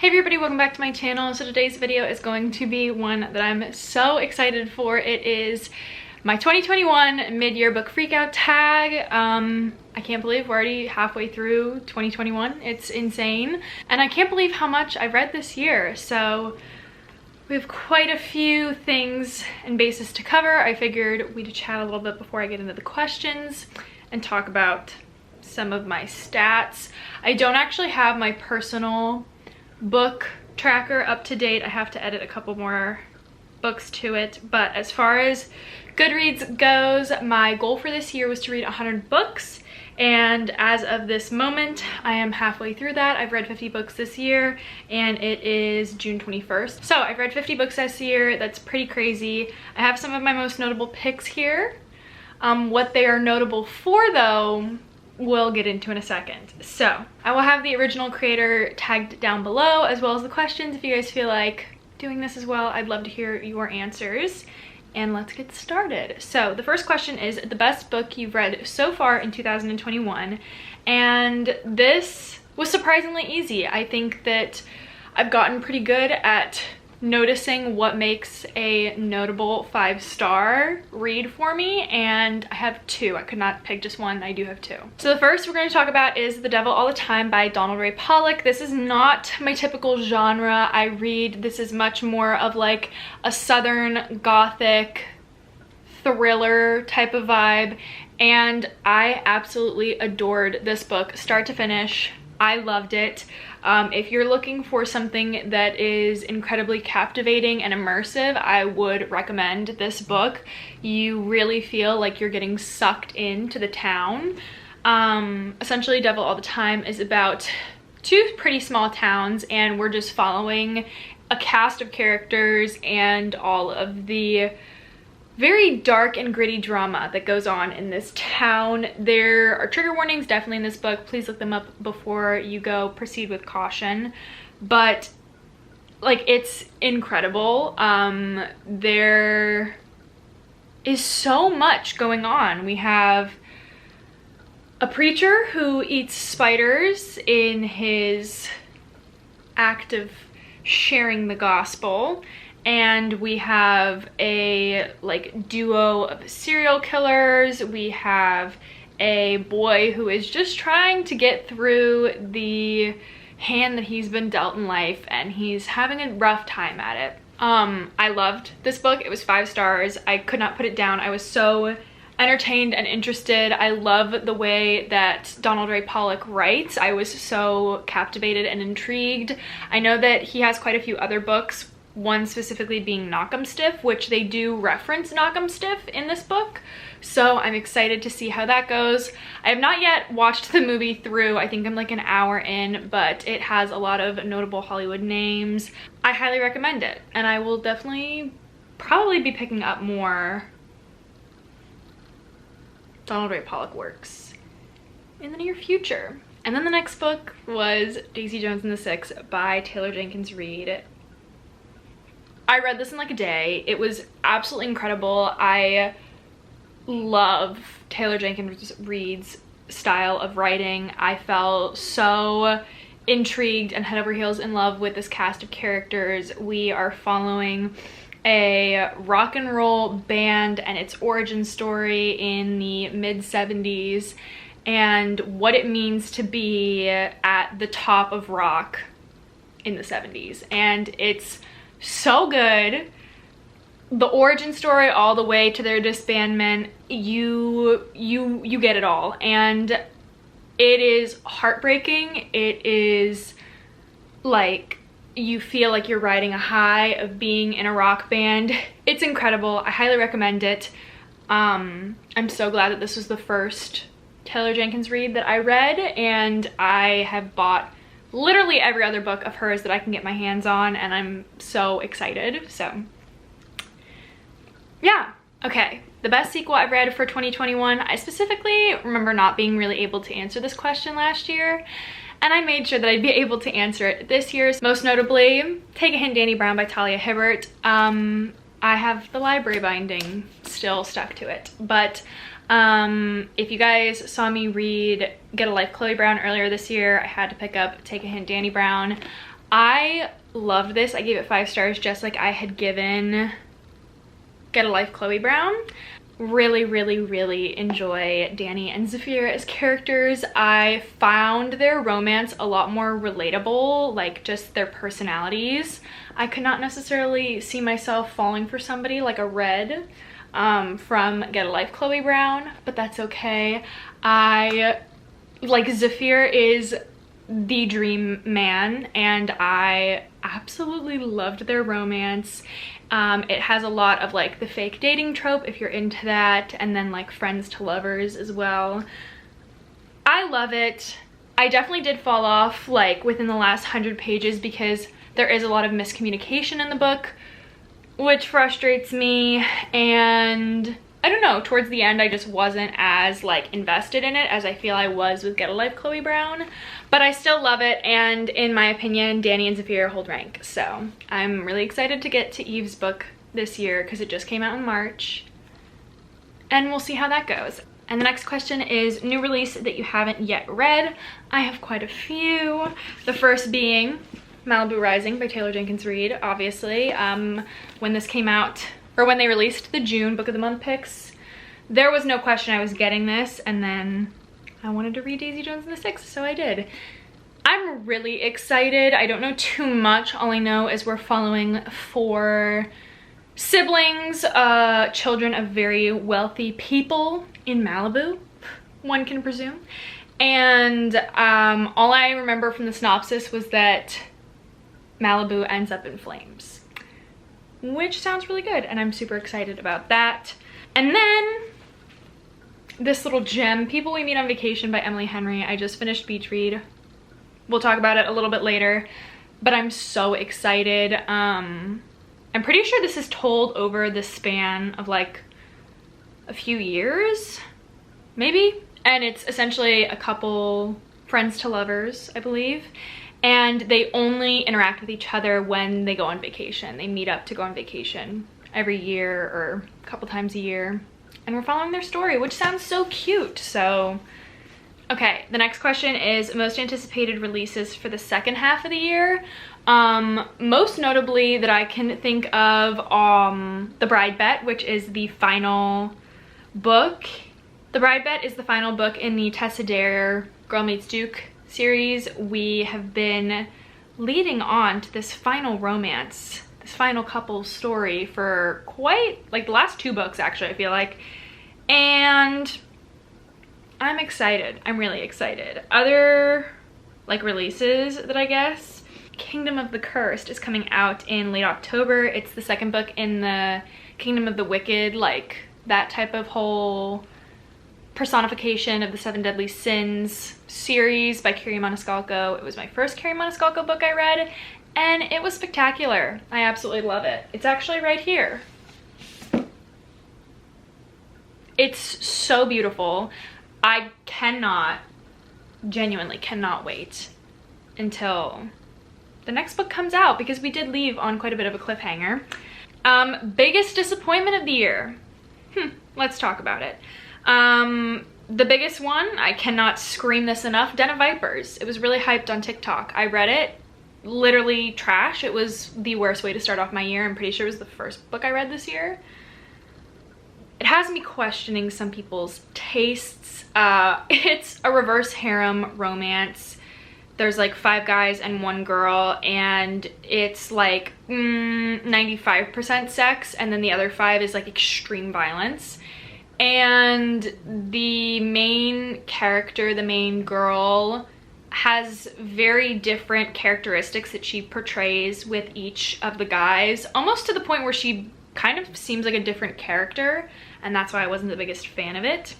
Hey everybody, welcome back to my channel. So today's video is going to be one that I'm so excited for. It is my 2021 mid-year book freakout tag. I can't believe we're already halfway through 2021. It's insane. And I can't believe how much I've read this year. So we have quite a few things and bases to cover. I figured we'd chat a little bit before I get into the questions and talk about some of my stats. I don't actually have my personal book tracker up to date. I have to edit a couple more books to it, but as far as Goodreads goes, my goal for this year was to read 100 books, and as of this moment I am halfway through that. I've read 50 books this year and it is June 21st, so I've read 50 books this year. That's pretty crazy. I have some of my most notable picks here. What they are notable for though, we'll get into in a second. So I will have the original creator tagged down below, as well as the questions. If you guys feel like doing this as well, I'd love to hear your answers. And let's get started. So the first question is the best book you've read so far in 2021. And this was surprisingly easy. I think that I've gotten pretty good at noticing what makes a notable 5-star read for me, and I have two. I could not pick just one. I do have two. So the first we're going to talk about is The Devil All the Time by Donald Ray Pollock. This is not my typical genre I read. This is much more of like a southern gothic thriller type of vibe, and I absolutely adored this book start to finish. I loved it. If you're looking for something that is incredibly captivating and immersive, I would recommend this book. You really feel like you're getting sucked into the town. Essentially, Devil All the Time is about two pretty small towns, and we're just following a cast of characters and all of the very dark and gritty drama that goes on in this town. There are trigger warnings definitely in this book. Please look them up before you go. Proceed with caution. But like, it's incredible. There is so much going on. We have a preacher who eats spiders in his act of sharing the gospel. And we have a like duo of serial killers. We have a boy who is just trying to get through the hand that he's been dealt in life, and he's having a rough time at it. I loved this book. It was 5 stars. I could not put it down. I was so entertained and interested. I love the way that Donald Ray Pollock writes. I was so captivated and intrigued. I know that he has quite a few other books, one specifically being Knock 'em Stiff, which they do reference Knock 'em Stiff in this book. So I'm excited to see how that goes. I have not yet watched the movie through. I think I'm like an hour in, but it has a lot of notable Hollywood names. I highly recommend it, and I will definitely probably be picking up more Donald Ray Pollock works in the near future. And then the next book was Daisy Jones and the Six by Taylor Jenkins Reid. I read this in like a day. It was absolutely incredible. I love Taylor Jenkins Reid's style of writing. I felt so intrigued and head over heels in love with this cast of characters. We are following a rock and roll band and its origin story in the mid-70s and what it means to be at the top of rock in the 70s. And it's so good. The origin story all the way to their disbandment, you get it all, and it is heartbreaking. It is like you feel like you're riding a high of being in a rock band. It's incredible. I highly recommend it. I'm so glad that this was the first Taylor Jenkins Reid that I read, and I have bought literally every other book of hers that I can get my hands on, and I'm so excited. So yeah. Okay, the best sequel I've read for 2021. I specifically remember not being really able to answer this question last year, and I made sure that I'd be able to answer it this year. Most notably, Take a Hint, Danny Brown by Talia Hibbert. I have the library binding still stuck to it, but if you guys saw me read Get a Life Chloe Brown earlier this year, I had to pick up Take a Hint Danny Brown. I loved this. I gave it 5 stars, just like I had given Get a Life Chloe Brown. Really, really, really enjoy Danny and Zafir as characters. I found their romance a lot more relatable, like just their personalities. I could not necessarily see myself falling for somebody like a Red from Get a Life Chloe Brown, but that's okay. Zafir is the dream man, and I absolutely loved their romance. It has a lot of like the fake dating trope if you're into that, and then like friends to lovers as well. I love it. I definitely did fall off like within the last 100 pages because there is a lot of miscommunication in the book, which frustrates me, and I don't know, towards the end I just wasn't as like invested in it as I feel I was with Get a Life Chloe Brown, but I still love it, and in my opinion Danny and Zafir hold rank. So I'm really excited to get to Eve's book this year because it just came out in March, and we'll see how that goes. And the next question is new release that you haven't yet read. I have quite a few. The first being Malibu Rising by Taylor Jenkins Reid, obviously. When this came out, or when they released the June Book of the Month picks, there was no question I was getting this, and then I wanted to read Daisy Jones and the Six, so I did. I'm really excited. I don't know too much. All I know is we're following 4 siblings, children of very wealthy people in Malibu, one can presume. And all I remember from the synopsis was that Malibu ends up in flames, which sounds really good, and I'm super excited about that. And then this little gem, People We Meet on Vacation by Emily Henry. I just finished Beach Read. We'll talk about it a little bit later, but I'm so excited. I'm pretty sure this is told over the span of like a few years, maybe, and it's essentially a couple, friends to lovers, I believe, and they only interact with each other when they go on vacation. They meet up to go on vacation every year or a couple times a year, and we're following their story, which sounds so cute. So okay, the next question is most anticipated releases for the second half of the year. Most notably that I can think of, The Bride Bet, which is the final book. The Bride Bet is the final book in the Tessa Dare Girl Meets Duke series. We have been leading on to this final romance, this final couple story for quite, like the last 2 books actually, I feel like. And I'm excited. I'm really excited. Other like releases that I guess, Kingdom of the Cursed is coming out in late October. It's the second book in the Kingdom of the Wicked, like that type of whole personification of the 7 Deadly Sins series by Carrie Maniscalco. It was my first Carrie Maniscalco book I read, and it was spectacular. I absolutely love it. It's actually right here. It's so beautiful. I genuinely cannot wait until the next book comes out, because we did leave on quite a bit of a cliffhanger. Biggest disappointment of the year. Let's talk about it. The biggest one, I cannot scream this enough, Den of Vipers. It was really hyped on TikTok. I read it, literally trash. It was the worst way to start off my year. I'm pretty sure it was the first book I read this year. It has me questioning some people's tastes. It's a reverse harem romance. There's like 5 guys and 1 girl, and it's like 95% sex, and then the other 5 is like extreme violence. And the main character, the main girl, has very different characteristics that she portrays with each of the guys, almost to the point where she kind of seems like a different character, and that's why I wasn't the biggest fan of it.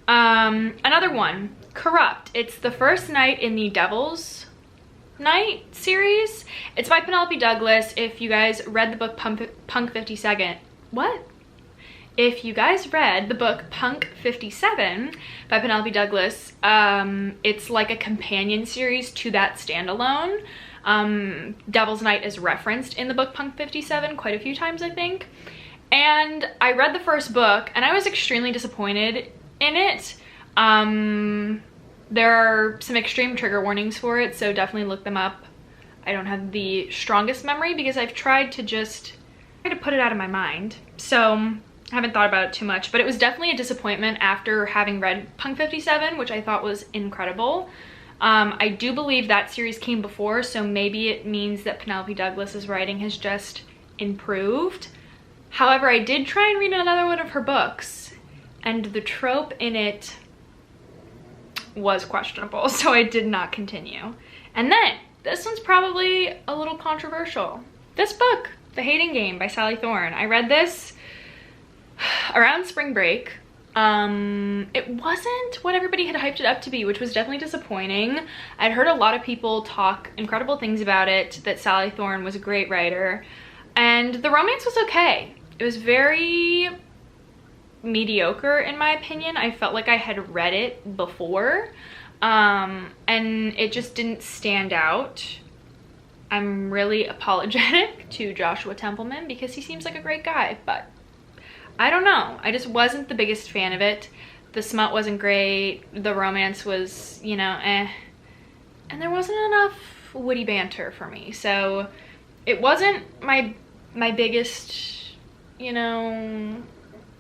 Another one, Corrupt. It's the first night in the Devil's Night series. It's by Penelope Douglas. If you guys read the book Punk 57, If you guys read the book Punk 57 by Penelope Douglas, it's like a companion series to that standalone. Devil's Night is referenced in the book Punk 57 quite a few times, I think. And I read the first book and I was extremely disappointed in it. There are some extreme trigger warnings for it, so definitely look them up. I don't have the strongest memory because I've tried to put it out of my mind. So I haven't thought about it too much, but it was definitely a disappointment after having read Punk 57, which I thought was incredible. I do believe that series came before, so maybe it means that Penelope Douglas's writing has just improved. However, I did try and read another one of her books, and the trope in it was questionable, so I did not continue. And then, this one's probably a little controversial. This book, The Hating Game by Sally Thorne. I read this around spring break. It wasn't what everybody had hyped it up to be, which was definitely disappointing. I'd heard a lot of people talk incredible things about it, that Sally Thorne was a great writer, and the romance was okay. It was very mediocre in my opinion. I felt like I had read it before, and it just didn't stand out. I'm really apologetic to Joshua Templeman because he seems like a great guy, but I don't know. I just wasn't the biggest fan of it. The smut wasn't great. The romance was, you know, eh. And there wasn't enough witty banter for me. So it wasn't my biggest, you know,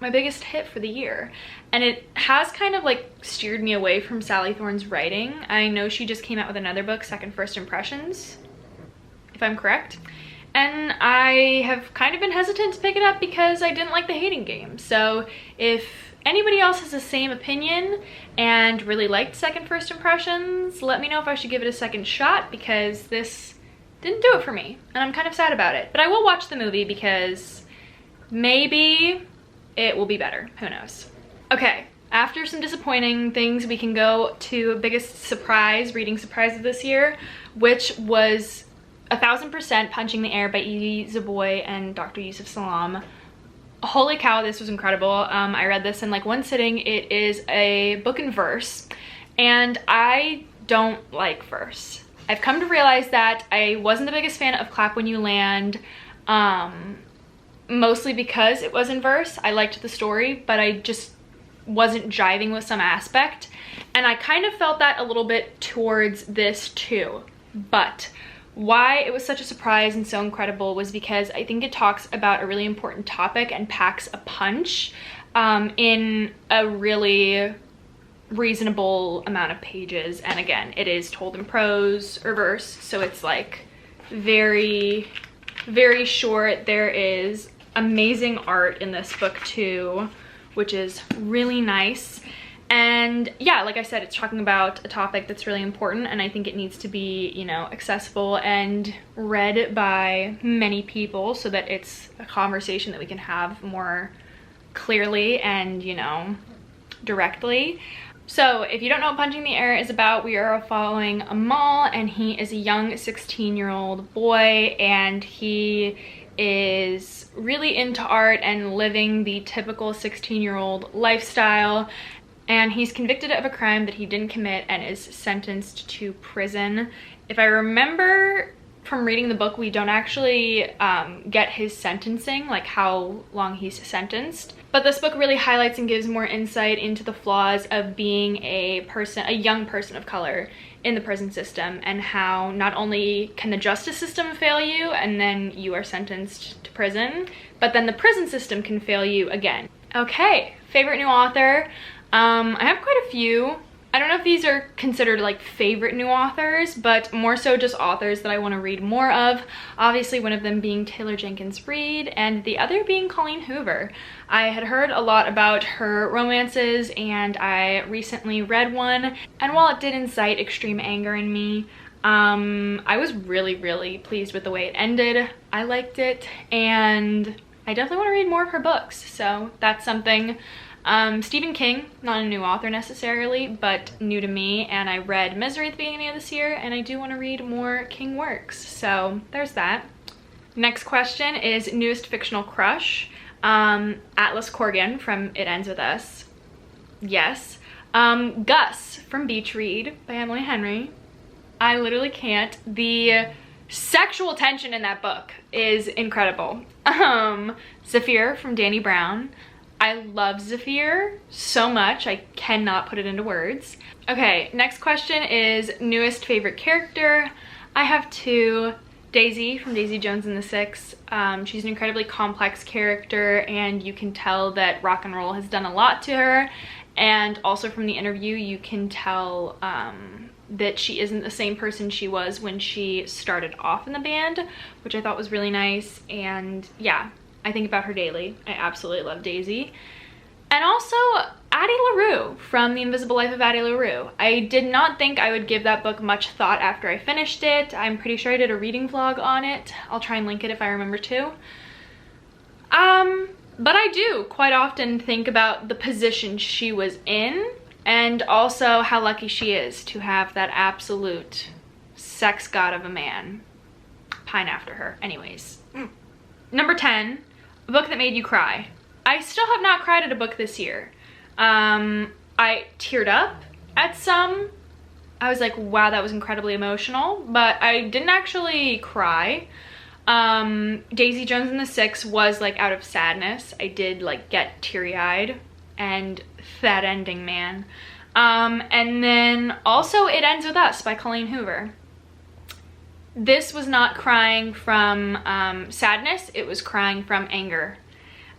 my biggest hit for the year. And it has kind of like steered me away from Sally Thorne's writing. I know she just came out with another book, Second First Impressions, if I'm correct. And I have kind of been hesitant to pick it up because I didn't like The Hating Game. So if anybody else has the same opinion and really liked Second First Impressions, let me know if I should give it a second shot, because this didn't do it for me and I'm kind of sad about it. But I will watch the movie because maybe it will be better. Who knows? Okay, after some disappointing things, we can go to biggest surprise, reading surprise of this year, which was 1000% Punching the Air by Edie Zaboy and Dr. Yusuf Salaam. Holy cow, this was incredible. I read this in like one sitting. It is a book in verse, and I don't like verse. I've come to realize that. I wasn't the biggest fan of Clap When You Land, mostly because it was in verse. I liked the story, but I just wasn't jiving with some aspect, and I kind of felt that a little bit towards this too. But why it was such a surprise and so incredible was because I think it talks about a really important topic and packs a punch in a really reasonable amount of pages. And again, it is told in prose or verse, so it's like very, very short. There is amazing art in this book too, which is really nice. And yeah, like I said, it's talking about a topic that's really important, and I think it needs to be, you know, accessible and read by many people so that it's a conversation that we can have more clearly and, you know, directly. So if you don't know what Punching the Air is about, we are following Amal, and he is a young 16-year-old boy, and he is really into art and living the typical 16-year-old lifestyle. And he's convicted of a crime that he didn't commit and is sentenced to prison. If I remember from reading the book, we don't actually get his sentencing, like how long he's sentenced. But this book really highlights and gives more insight into the flaws of being a young person of color in the prison system, and how not only can the justice system fail you and then you are sentenced to prison, but then the prison system can fail you again. Okay, favorite new author. I have quite a few. I don't know if these are considered like favorite new authors, but more so just authors that I want to read more of. Obviously one of them being Taylor Jenkins Reid and the other being Colleen Hoover. I had heard a lot about her romances and I recently read one, and while it did incite extreme anger in me, I was really, really pleased with the way it ended. I liked it, and I definitely want to read more of her books, so that's something. Stephen King, not a new author necessarily, but new to me, and I read Misery at the beginning of this year, and I do want to read more King works, so there's that. Next question is newest fictional crush. Atlas Corgan from It Ends With Us. Yes. Gus from Beach Read by Emily Henry. I literally can't. The sexual tension in that book is incredible. Zafir from Dani Brown. I love Zafir so much, I cannot put it into words. Okay, next question is newest favorite character. I have two. Daisy from Daisy Jones and the Six. She's an incredibly complex character, and you can tell that rock and roll has done a lot to her. And also from the interview, you can tell that she isn't the same person she was when she started off in the band, which I thought was really nice. And yeah, I think about her daily. I absolutely love Daisy. And also Addie LaRue from The Invisible Life of Addie LaRue. I did not think I would give that book much thought after I finished it. I'm pretty sure I did a reading vlog on it. I'll try and link it if I remember to. But I do quite often think about the position she was in, and also how lucky she is to have that absolute sex god of a man pine after her. Anyways. Number 10, a book that made you cry. I still have not cried at a book this year. I teared up at some. I was like, wow, that was incredibly emotional, but I didn't actually cry. Daisy Jones and the Six was like out of sadness. I did like get teary-eyed, and that ending, man. And then also It Ends With Us by Colleen Hoover. This was not crying from sadness, it was crying from anger.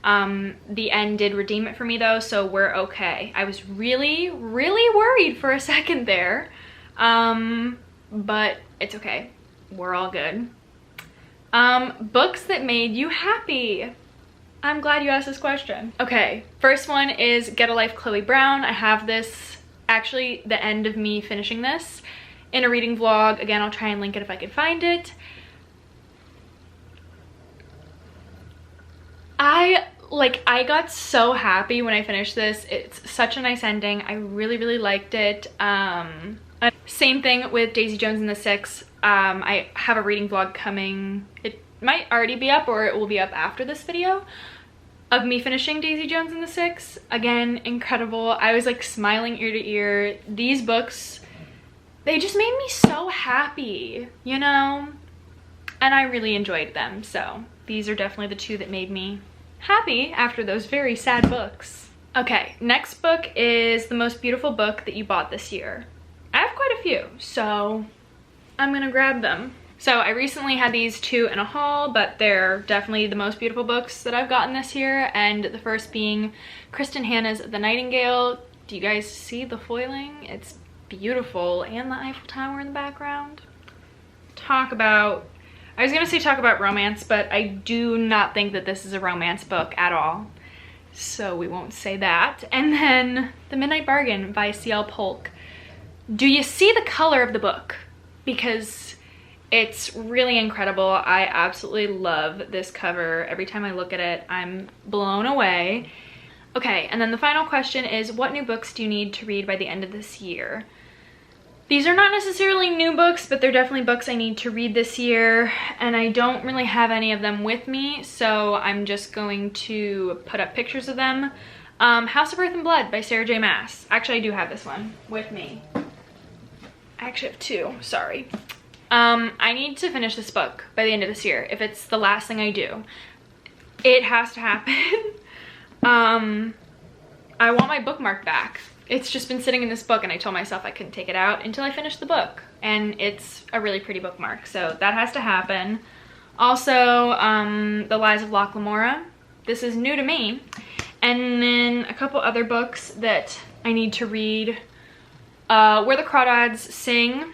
The end did redeem it for me though, so we're okay. I was really worried for a second there, but it's okay. We're all good. Books that made you happy. I'm glad you asked this question. Okay, first one is Get a Life, Chloe Brown. I have this, actually the end of me finishing this in a reading vlog. Again, I'll try and link it if I can find it. I got so happy when I finished this. It's such a nice ending. I really liked it. Same thing with Daisy Jones and the Six. I have a reading vlog coming. It might already be up, or it will be up after this video, of me finishing Daisy Jones and the Six. Again, incredible. I was like smiling ear to ear. These books, they just made me so happy, you know? And I really enjoyed them. So these are definitely the two that made me happy after those very sad books. Okay, next book is The Most Beautiful Book That You Bought This Year. I have quite a few, so I'm gonna grab them. So I recently had these two in a haul, but they're definitely the most beautiful books that I've gotten this year. And the first being Kristen Hanna's The Nightingale. Do you guys see the foiling? It's beautiful, and the Eiffel Tower in the background. I was gonna say talk about romance, but I do not think that this is a romance book at all, so we won't say that. And then The Midnight Bargain by C.L. Polk. Do you see the color of the book? Because it's really incredible. I absolutely love this cover. Every time I look at it, I'm blown away. Okay, and then the final question is, what new books do you need to read by the end of this year? These are not necessarily new books, but they're definitely books I need to read this year, and I don't really have any of them with me, so I'm just going to put up pictures of them. House of Earth and Blood by Sarah J. Maas. Actually, I do have this one with me. I actually have two, sorry. I need to finish this book by the end of this year, if it's the last thing I do. It has to happen. I want my bookmark back. It's just been sitting in this book, and I told myself I couldn't take it out until I finished the book. And it's a really pretty bookmark, so that has to happen. Also, The Lies of Locke Lamora. This is new to me. And then a couple other books that I need to read. Where the Crawdads Sing,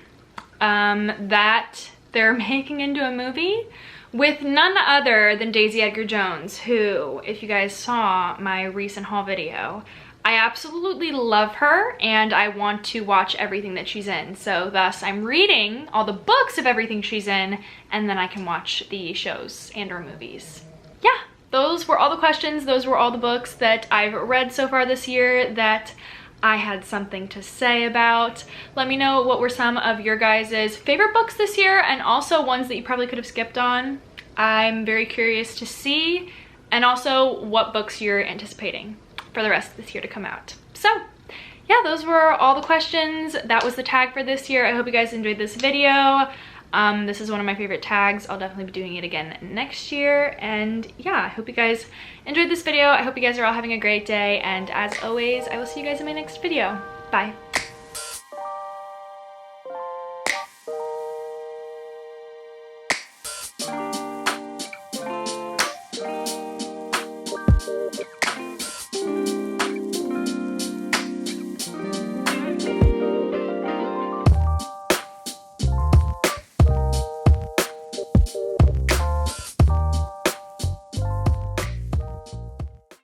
that they're making into a movie with none other than Daisy Edgar Jones, who, if you guys saw my recent haul video, I absolutely love her, and I want to watch everything that she's in. So thus I'm reading all the books of everything she's in, and then I can watch the shows and or movies. Yeah, those were all the questions. Those were all the books that I've read so far this year that I had something to say about. Let me know what were some of your guys' favorite books this year, and also ones that you probably could have skipped on. I'm very curious to see, and also what books you're anticipating for the rest of this year to come out. So yeah, those were all the questions. That was the tag for this year. I hope you guys enjoyed this video. This is one of my favorite tags. I'll definitely be doing it again next year. And yeah, I hope you guys enjoyed this video. I hope you guys are all having a great day. And as always, I will see you guys in my next video. Bye.